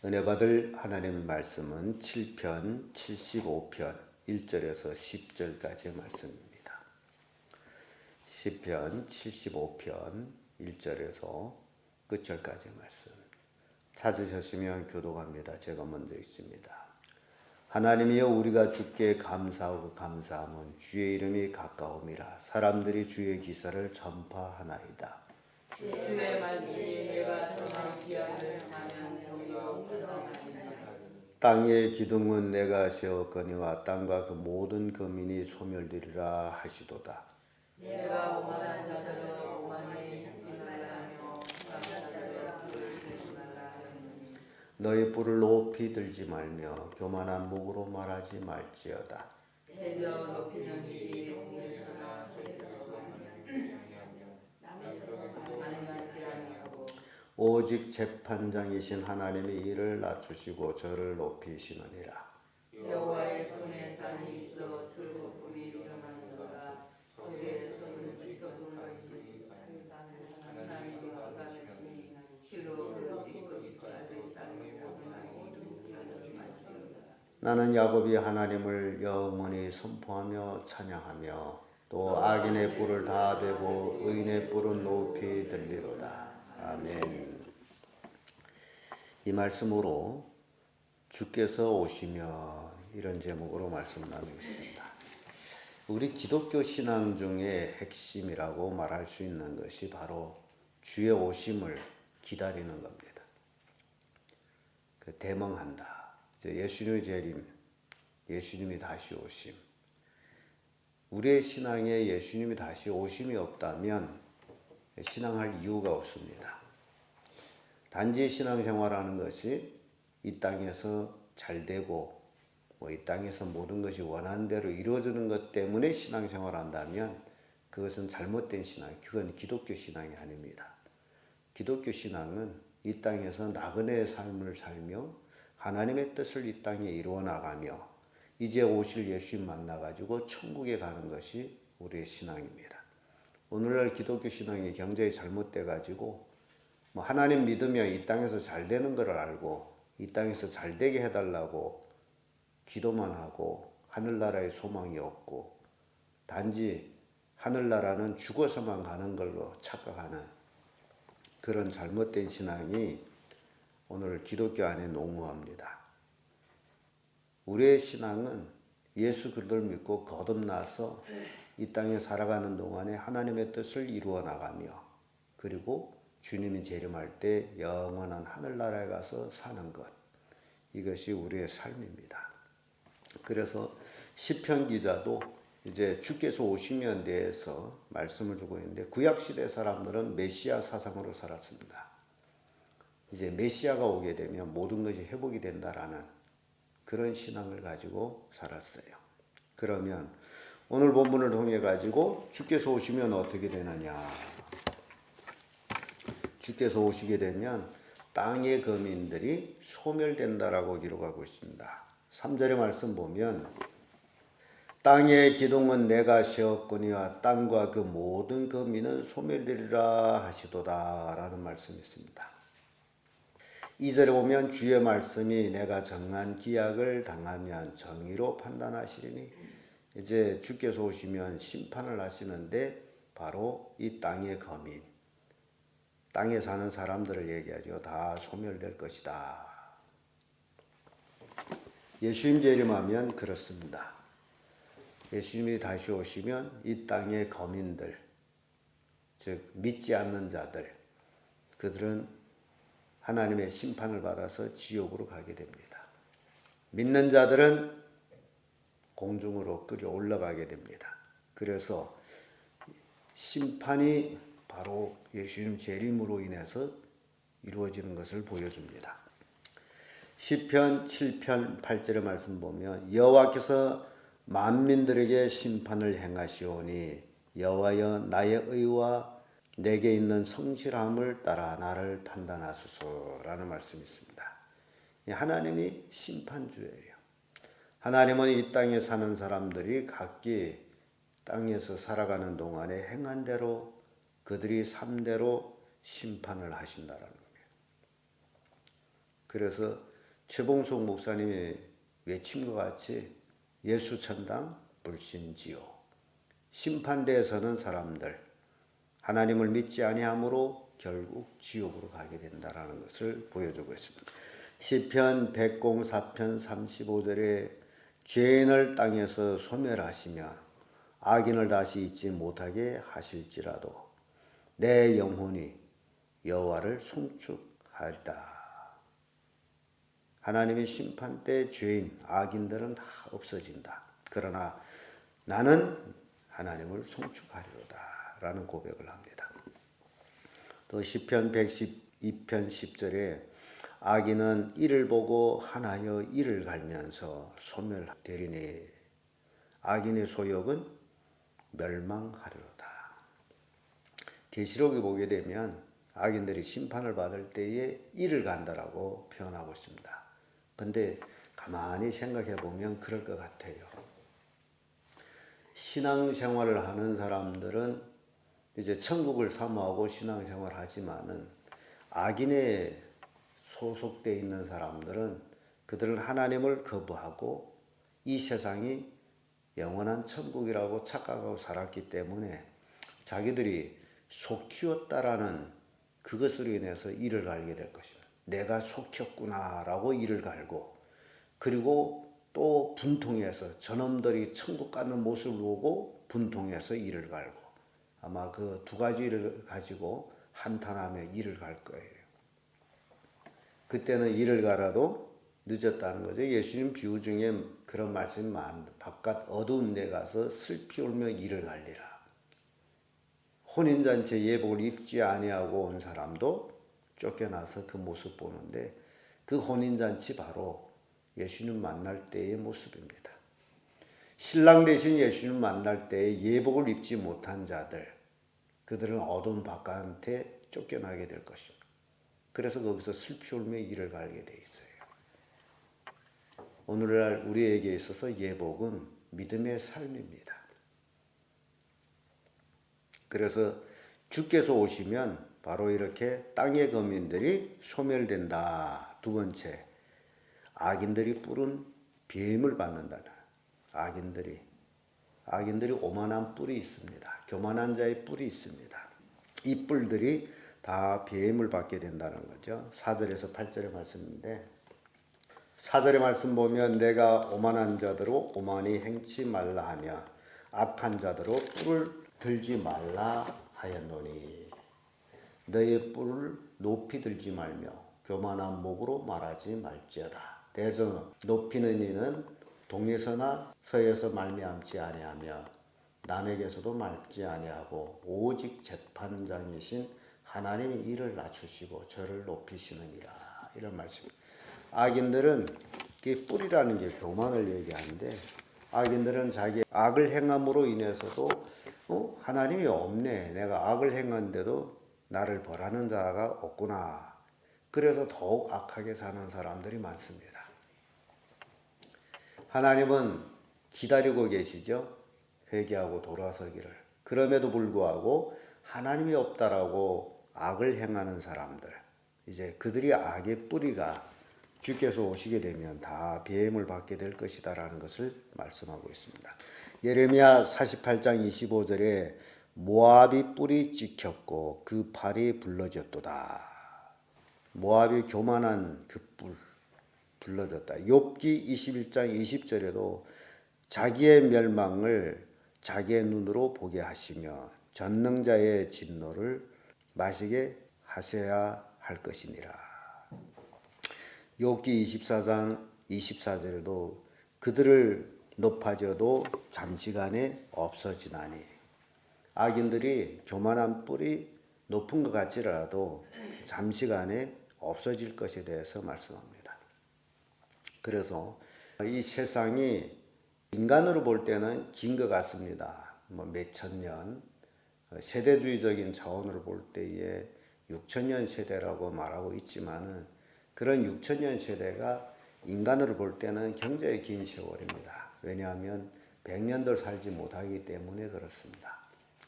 은혜 받을 하나님의 말씀은 7편 75편 1절에서 10절까지의 말씀입니다. 시편 75편 1절에서 끝절까지의 말씀. 찾으셨으면 교독합니다. 제가 먼저 읽습니다. 하나님이여, 우리가 주께 감사하고 감사함은 주의 이름이 가까움이라. 사람들이 주의 기사를 전파하나이다. 주의 말씀이 내가 정한 기한을 향하면 정의로 판단하리이다. 땅의 기둥은 내가 세웠거니와 땅과 그 모든 거민이 소멸되리라 하시도다. 내가 오만한 자들은 오만히 하지 말라며 감사자들의 불을 들지 말라 하였느니 너희 뿔을 높이 들지 말며 교만한 목으로 말하지 말지어다. 대저 높이는 일이 동네서나 서에서도 남에서도 많이 같지 아니하고 오직 재판장이신 하나님이 이를 낮추시고 저를 높이시느니라. 여호와의 손에 잔이 있어 술소품이 일어나는도다. 속에 썩은 것이 하나님의 지가시니 실로 끄집까지 땅에 나는 야곱이 하나님을 영원히 선포하며 찬양하며 또 악인의 뿔을 다 베고 의인의 뿔은 높이 들리로다. 아멘. 이 말씀으로 주께서 오시면 이런 제목으로 말씀 나누겠습니다. 우리 기독교 신앙 중에 핵심이라고 말할 수 있는 것이 바로 주의 오심을 기다리는 겁니다. 대멍한다. 예수님의 재림, 예수님이 다시 오심. 우리의 신앙에 예수님이 다시 오심이 없다면 신앙할 이유가 없습니다. 단지 신앙생활하는 것이 이 땅에서 잘 되고 이 땅에서 모든 것이 원하는 대로 이루어지는 것 때문에 신앙생활한다면 그것은 잘못된 신앙, 그건 기독교 신앙이 아닙니다. 기독교 신앙은 이 땅에서 나그네의 삶을 살며 하나님의 뜻을 이 땅에 이루어 나가며 이제 오실 예수님 만나가지고 천국에 가는 것이 우리의 신앙입니다. 오늘날 기독교 신앙이 굉장히 잘못돼가지고 하나님 믿으며 이 땅에서 잘 되는 걸 알고 이 땅에서 잘 되게 해달라고 기도만 하고 하늘나라의 소망이 없고 단지 하늘나라는 죽어서만 가는 걸로 착각하는 그런 잘못된 신앙이 오늘 기독교 안에 농후합니다. 우리의 신앙은 예수 그리스도를 믿고 거듭나서 이 땅에 살아가는 동안에 하나님의 뜻을 이루어 나가며 그리고 주님이 재림할 때 영원한 하늘나라에 가서 사는 것, 이것이 우리의 삶입니다. 그래서 시편 기자도 이제 주께서 오시면 대해서 말씀을 주고 있는데 구약시대 사람들은 메시아 사상으로 살았습니다. 이제 메시아가 오게 되면 모든 것이 회복이 된다라는 그런 신앙을 가지고 살았어요. 그러면 오늘 본문을 통해 가지고 주께서 오시면 어떻게 되느냐? 주께서 오시게 되면 땅의 거민들이 소멸된다라고 기록하고 있습니다. 3절의 말씀 보면 땅의 기둥은 내가 세웠거니와 땅과 그 모든 거민은 소멸되리라 하시도다 라는 말씀이 있습니다. 2절에 보면 주의 말씀이 내가 정한 기약을 당하면 정의로 판단하시리니 이제 주께서 오시면 심판을 하시는데 바로 이 땅의 거민, 땅에 사는 사람들을 얘기하죠. 다 소멸될 것이다. 예수님 재림하면 그렇습니다. 예수님이 다시 오시면 이 땅의 거민들, 즉 믿지 않는 자들, 그들은 하나님의 심판을 받아서 지옥으로 가게 됩니다. 믿는 자들은 공중으로 끌어 올라가게 됩니다. 그래서 심판이 바로 예수님 재림으로 인해서 이루어지는 것을 보여줍니다. 시편 7편 8절의 말씀 보면 여호와께서 만민들에게 심판을 행하시오니 여호와여 나의 의와 내게 있는 성실함을 따라 나를 판단하소서라는 말씀이 있습니다. 하나님이 심판주예요. 하나님은 이 땅에 사는 사람들이 각기 땅에서 살아가는 동안에 행한 대로 그들이 삶대로 심판을 하신다라는 겁니다. 그래서 최봉숙 목사님이 외친 것 같이 예수 천당 불신지요. 심판대에 서는 사람들, 하나님을 믿지 아니함으로 결국 지옥으로 가게 된다라는 것을 보여주고 있습니다. 시편 104편 35절에 죄인을 땅에서 소멸하시며 악인을 다시 잊지 못하게 하실지라도 내 영혼이 여호와를 송축하리다. 하나님의 심판 때 죄인, 악인들은 다 없어진다. 그러나 나는 하나님을 송축하리로다 라는 고백을 합니다. 또 시편 112편 10절에 악인은 이를 보고 하나여 이를 갈면서 소멸되리니 악인의 소욕은 멸망하리로다. 계시록에 보게 되면 악인들이 심판을 받을 때에 이를 간다라고 표현하고 있습니다. 근데 가만히 생각해 보면 그럴 것 같아요. 신앙생활을 하는 사람들은 이제 천국을 사모하고 신앙생활을 하지만은 악인에 소속되어 있는 사람들은 그들은 하나님을 거부하고 이 세상이 영원한 천국이라고 착각하고 살았기 때문에 자기들이 속히웠다라는 그것으로 인해서 이를 갈게 될 것입니다. 내가 속혔구나라고 이를 갈고, 그리고 또 분통해서 저놈들이 천국 가는 모습을 보고 분통해서 이를 갈고, 아마 그 두 가지를 가지고 한탄하며 이를 갈 거예요. 그때는 이를 갈아도 늦었다는 거죠. 예수님 비유 중에 그런 말씀이 많은데 바깥 어두운 데 가서 슬피 울며 이를 갈리라. 혼인잔치에 예복을 입지 아니하고 온 사람도 쫓겨나서 그 모습 보는데 그 혼인잔치 바로 예수님 만날 때의 모습입니다. 신랑 대신 예수님 만날 때에 예복을 입지 못한 자들, 그들은 어두운 바깥에 쫓겨나게 될 것입니다. 그래서 거기서 슬피 울며 이를 갈게 돼 있어요. 오늘날 우리에게 있어서 예복은 믿음의 삶입니다. 그래서 주께서 오시면 바로 이렇게 땅의 거민들이 소멸된다. 두 번째, 악인들이 뿌른 비임을 받는다. 악인들이 오만한 뿔이 있습니다. 교만한 자의 뿔이 있습니다. 이 뿔들이 다 비임을 받게 된다는 거죠. 4절에서 8절의 말씀인데 4절의 말씀 보면 내가 오만한 자대로 오만히 행치 말라 하며 악한 자대로 뿔을 들지 말라 하였노니 너의 뿔을 높이 들지 말며 교만한 목으로 말하지 말지어다. 대저 높이는 이는 동에서나 서에서 말미암지 아니하며 남에게서도 말지 아니하고 오직 재판장이신 하나님이 이를 낮추시고 저를 높이시느니라. 이런 말씀. 악인들은 그 뿔이라는 게 교만을 얘기하는데 악인들은 자기 악을 행함으로 인해서도 하나님이 없네. 내가 악을 행한데도 나를 벌하는 자가 없구나. 그래서 더욱 악하게 사는 사람들이 많습니다. 하나님은 기다리고 계시죠. 회개하고 돌아서기를. 그럼에도 불구하고 하나님이 없다라고 악을 행하는 사람들, 이제 그들이 악의 뿌리가 주께서 오시게 되면 다 비임을 받게 될 것이다라는 것을 말씀하고 있습니다. 예레미야 48장 25절에 모압이 뿔이 찍혔고 그 팔이 불러졌도다. 모압이 교만한 그 뿔 불러졌다. 욥기 21장 20절에도 자기의 멸망을 자기의 눈으로 보게 하시며 전능자의 진노를 마시게 하셔야 할 것이니라. 욥기 24장 24절에도 그들을 높아져도 잠시간에 없어지나니, 악인들이 교만한 뿔이 높은 것 같지라도 잠시간에 없어질 것에 대해서 말씀합니다. 그래서 이 세상이 인간으로 볼 때는 긴 것 같습니다. 몇천 년, 세대주의적인 차원으로 볼 때에 6천년 세대라고 말하고 있지만은 그런 6천년 세대가 인간으로 볼 때는 굉장히 긴 세월입니다. 왜냐하면 100년도 살지 못하기 때문에 그렇습니다.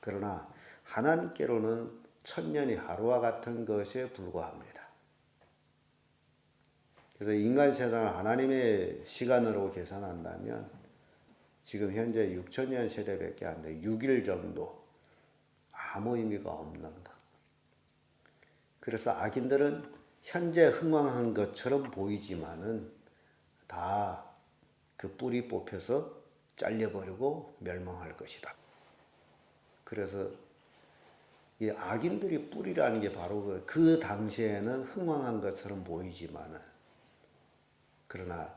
그러나 하나님께로는 1000년이 하루와 같은 것에 불과합니다. 그래서 인간 세상을 하나님의 시간으로 계산한다면 지금 현재 6천년 세대밖에 안 돼. 6일 정도 아무 의미가 없는 것. 그래서 악인들은 현재 흥왕한 것처럼 보이지만은 다 그 뿌리 뽑혀서 잘려버리고 멸망할 것이다. 그래서 이 악인들이 뿌리라는 게 바로 그 당시에는 흥왕한 것처럼 보이지만은 그러나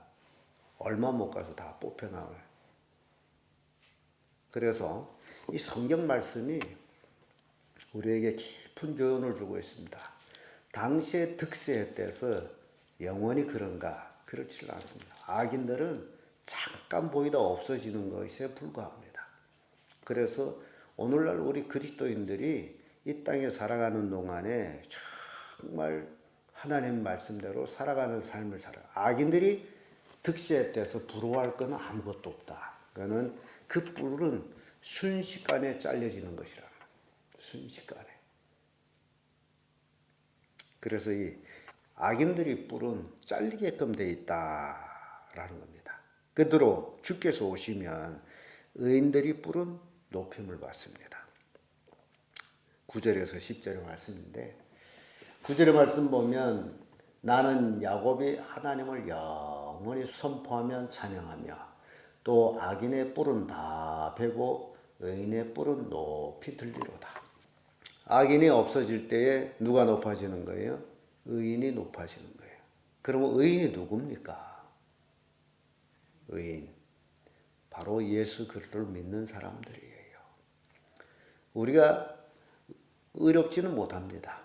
얼마 못 가서 다 뽑혀나와요. 그래서 이 성경 말씀이 우리에게 깊은 교훈을 주고 있습니다. 당시의 득세에 대해서 영원히 그런가? 그렇지 않습니다. 악인들은 잠깐 보이다 없어지는 것에 불과합니다. 그래서 오늘날 우리 그리스도인들이 이 땅에 살아가는 동안에 정말 하나님 말씀대로 살아가는 삶을 살아요. 악인들이 득세에 대해서 부러워할 건 아무것도 없다. 그거는 그 뿔은 순식간에 잘려지는 것이라. 순식간에. 그래서 이 악인들이 뿔은 잘리게끔 돼 있다라는 겁니다. 그대로 주께서 오시면 의인들이 뿔은 높임을 받습니다. 9절에서 10절의 말씀인데 9절의 말씀 보면 나는 야곱이 하나님을 영원히 선포하며 찬양하며 또 악인의 뿔은 다 베고 의인의 뿔은 높이 들리로다. 악인이 없어질 때에 누가 높아지는 거예요? 의인이 높아지는 거예요. 그러면 의인이 누굽니까? 의인. 바로 예수 그리스도를 믿는 사람들이에요. 우리가 의롭지는 못합니다.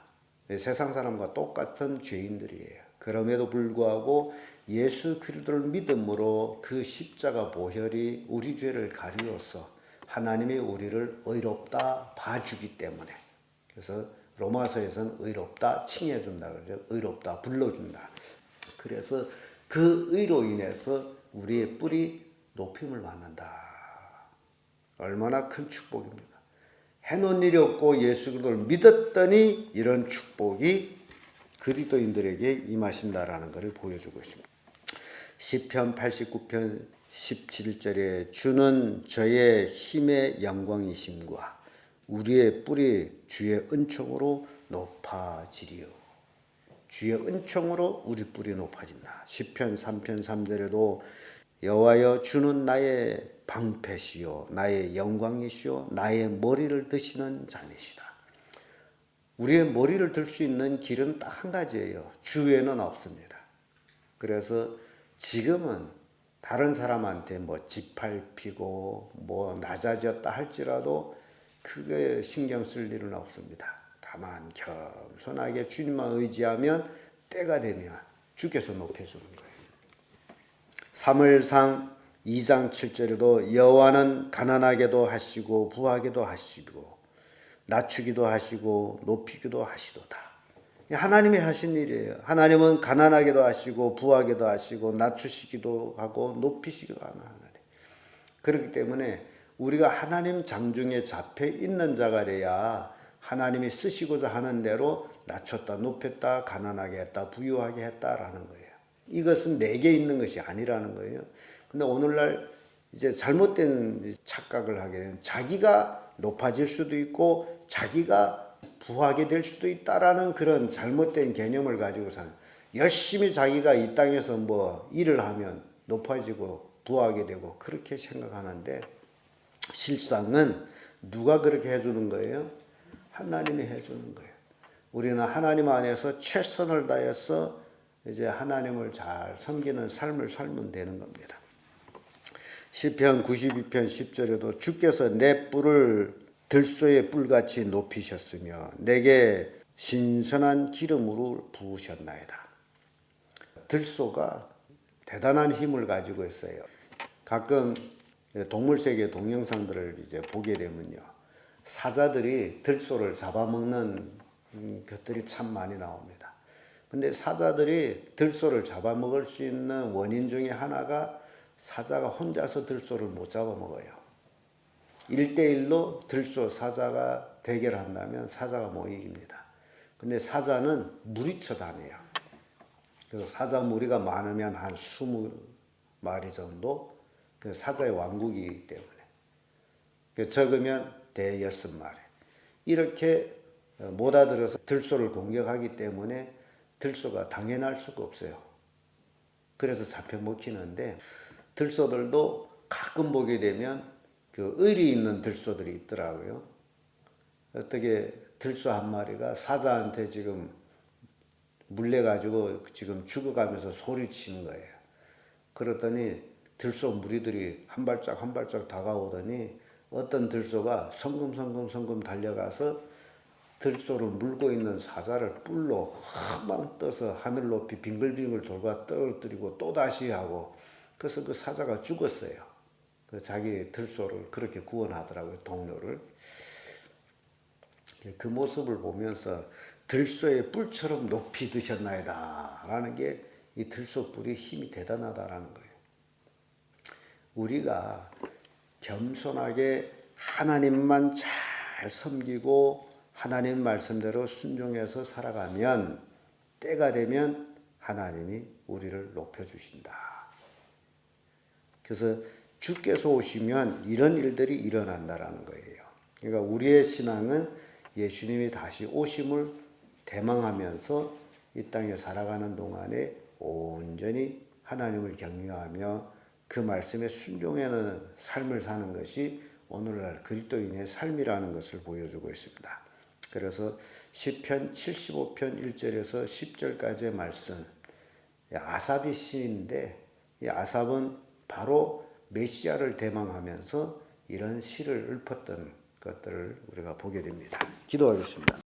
세상 사람과 똑같은 죄인들이에요. 그럼에도 불구하고 예수 그리스도를 믿음으로 그 십자가 보혈이 우리 죄를 가리워서 하나님이 우리를 의롭다 봐주기 때문에 그래서 로마서에서는 의롭다 칭해준다 그러죠. 의롭다 불러준다. 그래서 그 의로 인해서 우리의 뿔이 높임을 받는다. 얼마나 큰 축복입니까? 해놓은 일이 없고 예수 그리스도를 믿었더니 이런 축복이 그리스도인들에게 임하신다라는 것을 보여주고 있습니다. 시편 89편 17절에 주는 저의 힘의 영광이심과 우리의 뿔이 주의 은총으로 높아지리요. 주의 은총으로 우리 뿔이 높아진다. 시편 3편 3절에도 여호와여 주는 나의 방패시요 나의 영광이시요 나의 머리를 드시는 자니시다. 우리의 머리를 들 수 있는 길은 딱 한 가지예요. 주 외에는 없습니다. 그래서 지금은 다른 사람한테 뭐 짓밟히고 뭐 낮아졌다 할지라도 크게 신경 쓸 일은 없습니다. 다만 겸손하게 주님만 의지하면 때가 되면 주께서 높여주는 거예요. 사무엘상 2장 7절에도 여호와는 가난하게도 하시고 부하게도 하시고 낮추기도 하시고 높이기도 하시도다. 하나님이 하신 일이에요. 하나님은 가난하게도 하시고 부하게도 하시고 낮추시기도 하고 높이시기도 하는 하나님. 그렇기 때문에 우리가 하나님 장중에 잡혀 있는 자가 돼야 하나님이 쓰시고자 하는 대로 낮췄다 높였다 가난하게 했다 부유하게 했다라는 거예요. 이것은 내게 있는 것이 아니라는 거예요. 근데 오늘날 이제 잘못된 착각을 하게 되면 자기가 높아질 수도 있고 자기가 부하게 될 수도 있다라는 그런 잘못된 개념을 가지고 사는. 열심히 자기가 이 땅에서 뭐 일을 하면 높아지고 부하게 되고 그렇게 생각하는데 실상은 누가 그렇게 해주는 거예요? 하나님이 해주는 거예요. 우리는 하나님 안에서 최선을 다해서 이제 하나님을 잘 섬기는 삶을 살면 되는 겁니다. 시편 92편 10절에도 주께서 내 뿔을 들소의 뿔같이 높이셨으며 내게 신선한 기름으로 부으셨나이다. 들소가 대단한 힘을 가지고 있어요. 가끔 동물세계 동영상들을 이제 보게 되면요, 사자들이 들소를 잡아먹는 것들이 참 많이 나옵니다. 근데 사자들이 들소를 잡아먹을 수 있는 원인 중에 하나가 사자가 혼자서 들소를 못 잡아먹어요. 1대1로 들소 사자가 대결한다면 사자가 못 이깁니다. 근데 사자는 무리쳐 다녀요. 그 사자 무리가 많으면 한 20마리 정도 그 사자의 왕국이기 때문에 그 적으면 대 6마리 이렇게 모다들어서 들소를 공격하기 때문에 들소가 당연할 수가 없어요. 그래서 잡혀 먹히는데 들소들도 가끔 보게 되면 그 의리 있는 들소들이 있더라고요. 어떻게 들소 한 마리가 사자한테 지금 물려가지고 지금 죽어가면서 소리치는 거예요. 그랬더니 들소 무리들이 한 발짝 한 발짝 다가오더니 어떤 들소가 성금성금 달려가서 들소를 물고 있는 사자를 뿔로 한방 떠서 하늘 높이 빙글빙글 돌고 떨어뜨리고 또다시 하고 그래서 그 사자가 죽었어요. 그 자기 들소를 그렇게 구원하더라고요. 동료를. 그 모습을 보면서 들소의 뿔처럼 높이 드셨나이다 라는 게 이 들소 뿔이 힘이 대단하다라는 거예요. 우리가 겸손하게 하나님만 잘 섬기고 하나님 말씀대로 순종해서 살아가면 때가 되면 하나님이 우리를 높여주신다. 그래서 주께서 오시면 이런 일들이 일어난다라는 거예요. 그러니까 우리의 신앙은 예수님이 다시 오심을 대망하면서 이 땅에 살아가는 동안에 온전히 하나님을 경외하며 그 말씀에 순종하는 삶을 사는 것이 오늘날 그리스도인의 삶이라는 것을 보여주고 있습니다. 그래서 시편 75편 1절에서 10절까지의 말씀, 아삽이 시인인데 이 아삽은 바로 메시아를 대망하면서 이런 시를 읊었던 것들을 우리가 보게 됩니다. 기도하겠습니다.